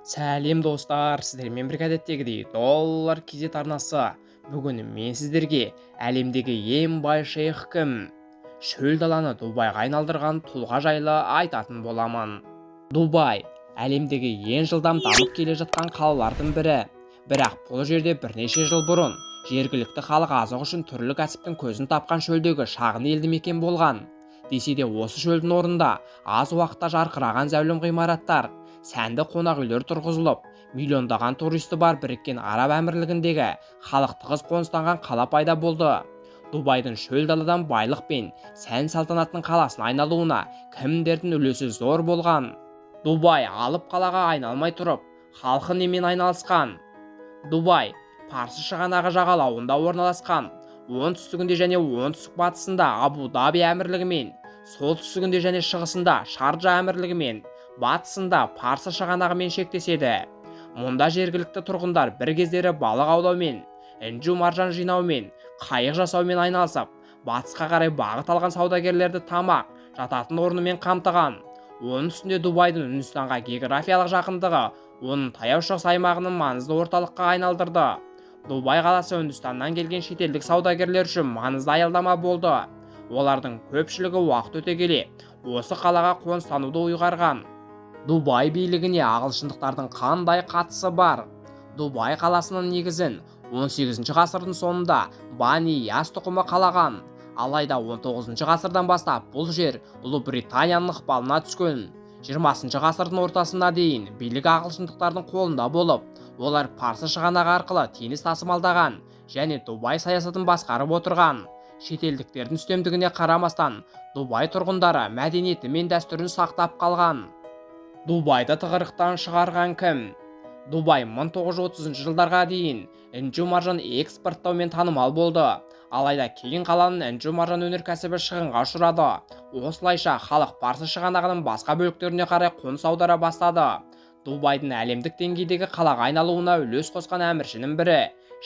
Сәлем достар, сіздермен бірге әдеттегідей доллар кезет арнасы. Бүгін мен сіздерге әлемдегі ең бай шейх кім? Шөл даланы Дубайға айналдырған тұлға жайлы айтатын боламын. Дубай әлемдегі ең жылдам дамып келе жатқан қалалардың бірі. Бірақ бұл жерде бірнеше жыл бұрын жергілікті халық азық үшін түрлі кәсіптің көзін тапқан шөлдегі шағын елді мекен болған. Десе де осы шөлдің орнында аз уақытта жарқыраған зәулім ғимараттар, сәнді қонақ үйлер тұрғызылып, миллиондаған туристі бар Біріккен Араб Әмірлігіндегі халық тығыз қоныстанған қала пайда болды. Дубайдың шөл даладан байлық пен сән салтанаттың қаласына айналуына кімдердің үлесі зор болған. Дубай алып қалаға айналмай тұрып, халқы немен айналысқан? Дубай Парсы шығанағы жағалауында орналасқан. Оңтүстігінде және оңтүстік батысында Абу Даби әмірлігімен, солтүстігінде және шығысында Шарджа әмірлігімен, батысында Парсы шығанағымен шектеседі. Мұнда жергілікті тұрғындар бір кездері балық аулаумен, інжу маржан жинаумен, қайық жасаумен айналысып, батысқа қарай бағыт алған саудагерлерді тамақ, жататын орнымен қамтыған. Оның үстінде Дубайдың Үндістанға географиялық жақындығы оның таяу шығыс аймағының маңызды орталыққа айналдырды. Дубай қаласы Үндістаннан келген шетелдік саудагерлер үшін маңызды аялдама болды. Олардың көпшілігі уақыт өте келе осы қалаға қоныстануды ұйғарған. Дубай билігіне ағылшындықтардың қандай қатысы бар? Дубай қаласының негізін 18 ғасырдың соңында Бани Яс тұқымы қалаған. Алайда 19 ғасырдан бастап бұл жер Ұлыбританияның ықпалына түскен. 20 ғасырдың ортасына дейін билік ағылшындықтардың қолында болып, олар Парсы шығанағы арқылы теңіз тасымалдаған және Дубай саясатын басқарып отырған. Шетелдіктердің үстемдігіне қарамастан, Дубай тұрғындары мәдениеті мен дәстүрін сақтап қалған. Дубайды тығырықтан шығарған кім? Дубай 1930 жылдарға дейін інжу маржан экспорттаумен танымал болды. Алайда кейін қаланың інжу маржан өнеркәсібі шығынға ұшырады. Осылайша халық Парсы шығанағының басқа бөліктеріне қарай қоныс аудара бастады. Дубайдың әлемдік деңгейдегі қалаға айналуына үлес қосқан әміршінің бірі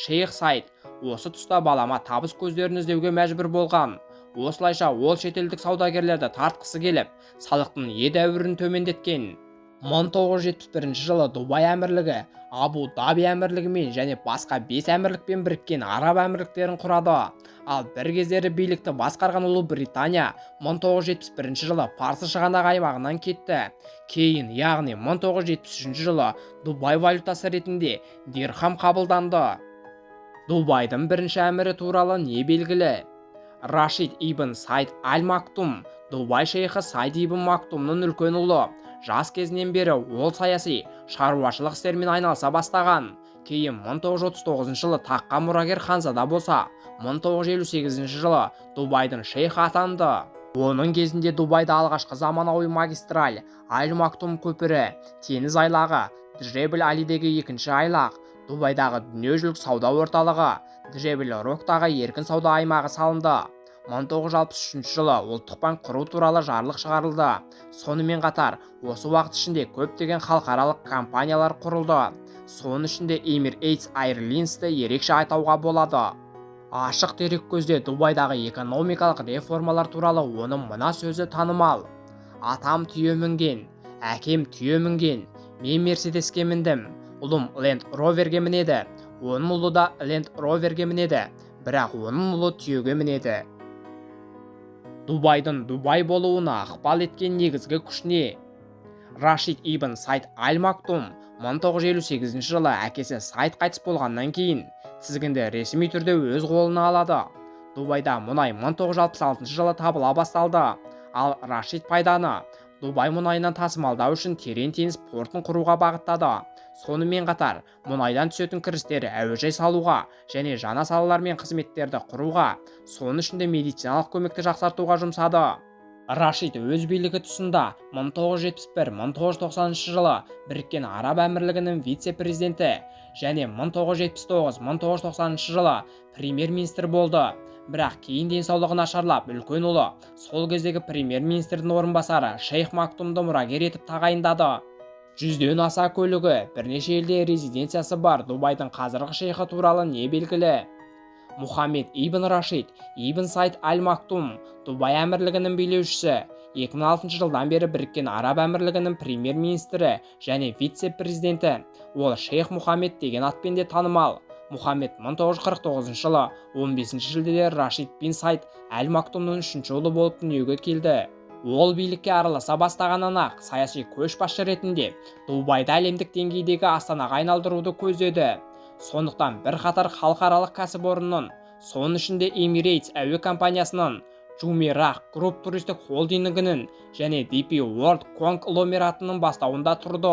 Шейх Сайд осы тұста балама табыс көздерін іздеуге мәжбүр болған. Осылайша ол шетелдік саудагерлерді тартқысы келіп, салықтың едәуірін төмендеткен. 1971 жылы Дубай әмірлігі Абу Даби әмірлігімен және басқа 5 әмірлікпен біріккен Араб әмірліктерін құрады. Ал бір кездері билікті басқарған Ұлыбритания 1971 жылы Парсы шығанағы аймағынан кетті. Кейін, яғни 1973 жылы Дубай валютасы ретінде дирхам қабылданды. Дубайдың бірінші әмірі туралы не белгілі? Рашид ибн Сайд аль-Мактум, Дубай шейхі Сайд ибн Мактумның үлкен ұлы. Жас кезінен бері ол саяси, шаруашылық істермен айналыса бастаған. Кейін 1939 жылы таққа мұрагер ханзада болса, 1958 жылы Дубайдың шейхі атанды. Оның кезінде Дубайда алғашқы заманауи магистраль, Аль-Мактум көпірі, теңіз айлағы, Джебел Алидегі екінші айлақ, Дубайдағы дүниежүзілік сауда орталығы, Джебел Роктағы еркін сауда аймағы салынды. 1963 жылы ұлттық банк құру туралы жарлық шығарылды. Сонымен қатар, осы уақыт ішінде көптеген халықаралық компаниялар құрылды. Соның ішінде Emirates Airlines'ті ерекше айтауға болады. Ашық дерек көзде Дубайдағы экономикалық реформалар туралы оның мына сөзі танымал. Атам түйе мінген, әкем түйе мінген, мен Мерседеске міндім, ұлым Land Roverге мінеді, оның ұлы да Land Roverге мінеді, бірақ оның ұлы түйеге мінеді. Дубайдың Дубай болуына ықпал еткен негізгі күш не? Рашид ибн Сайд аль-Мактум 1958 жылы әкесі Сайд қайтыс болғаннан кейін тізгінді ресми түрде өз қолына алады. Дубайда мұнай 1966 жылы табыла басталды. Ал Рашид пайданы Дубай мұнайынан тасымалдау үшін терең теңіз портын құруға бағыттады. Сонымен қатар, мұнайдан түсетін кірістері әуежай салуға және жаңа салалар мен қызметтерді құруға, соның ішінде медициналық көмекті жақсартуға жұмсады. Рашид өз билігі тұсында 1971-1990 жылы Біріккен Араб Әмірлігінің вице-президенті және 1979-1990 жылы премьер-министр болды. Бірақ кейін денсаулығы нашарлап үлкен ұлы, сол кездегі премьер-министрдің орынбасары Шейх Мактумды мұрагер етіп тағайындады. 100-ден аса көлігі, бірнеше елде резиденциясы бар Дубайдың қазіргі шейхі туралы не белгілі? Мұхаммед ибн Рашид ибн Сайд аль-Мактум, Дубай әмірлігінің билеушісі, 2006 жылдан бері Біріккен Араб Әмірлігінің премьер-министрі және вице-президенті. Ол Шейх Мұхаммед деген атпен де танымал. Мұхаммед 1949 жылы 15 шілдеде Рашид бин Сайд Әл Мактумның 3-ші ұлы болып дүниеге келді. Ол билікке араласа бастағаннан-ақ саяси көшбасшы ретінде Дубайды әлемдік деңгейдегі астанаға айналдыруды көздеді. Сондықтан бірқатар халықаралық кәсіпорынның, соның ішінде Emirates әуе компаниясының, Jumeirah Group туристік холдингінің және DP World конгломератының бастауында тұрды.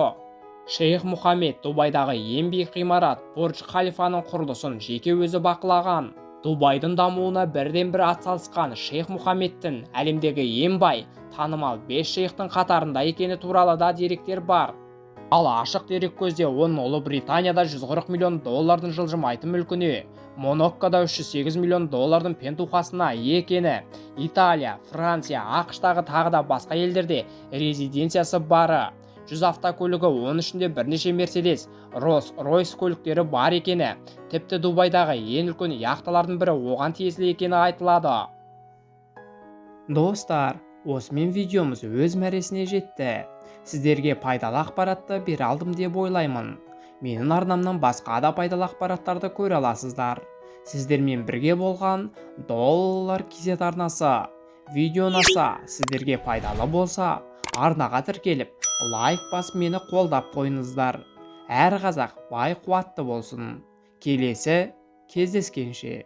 Шейх Мұхаммед Дубайдағы ең биік ғимарат Бурдж Халифаның құрылысын жеке өзі бақылаған. Дубайдың дамуына бірден-бір атсалысқан Шейх Мұхаммедтің әлемдегі ең бай, танымал 5 шейхтің қатарында екені туралы да деректер бар. Ал ашық дерек көзде оның Ұлыбританияда $140 миллион жылжымайтын мүлкіне, Монакода $308 миллион пентухасына екені, Италия, Франция, ақш-тағы тағы да басқа елдерде резиденциясы бары, 100 автокөлігі, оның ішінде бірнеше Мерседес, Rolls-Royce көліктері бар екені, тіпті Дубайдағы ең үлкен яхталардың бірі оған тиесілі екені айтылады. Достар, осымен видеомыз өз мәресіне жетті. Сіздерге пайдалы ақпаратты бере алдым деп ойлаймын. Менің арнамнан басқа да пайдалы ақпараттарды көре аласыздар. Сіздермен бірге болған $KZ арнасы. Видео ұнаса, сіздерге пайдалы болса, арнаға тіркеліп, лайк басып мені қолдап қойыңыздар. Әр қазақ бай қуатты болсын. Келесі кездескенше.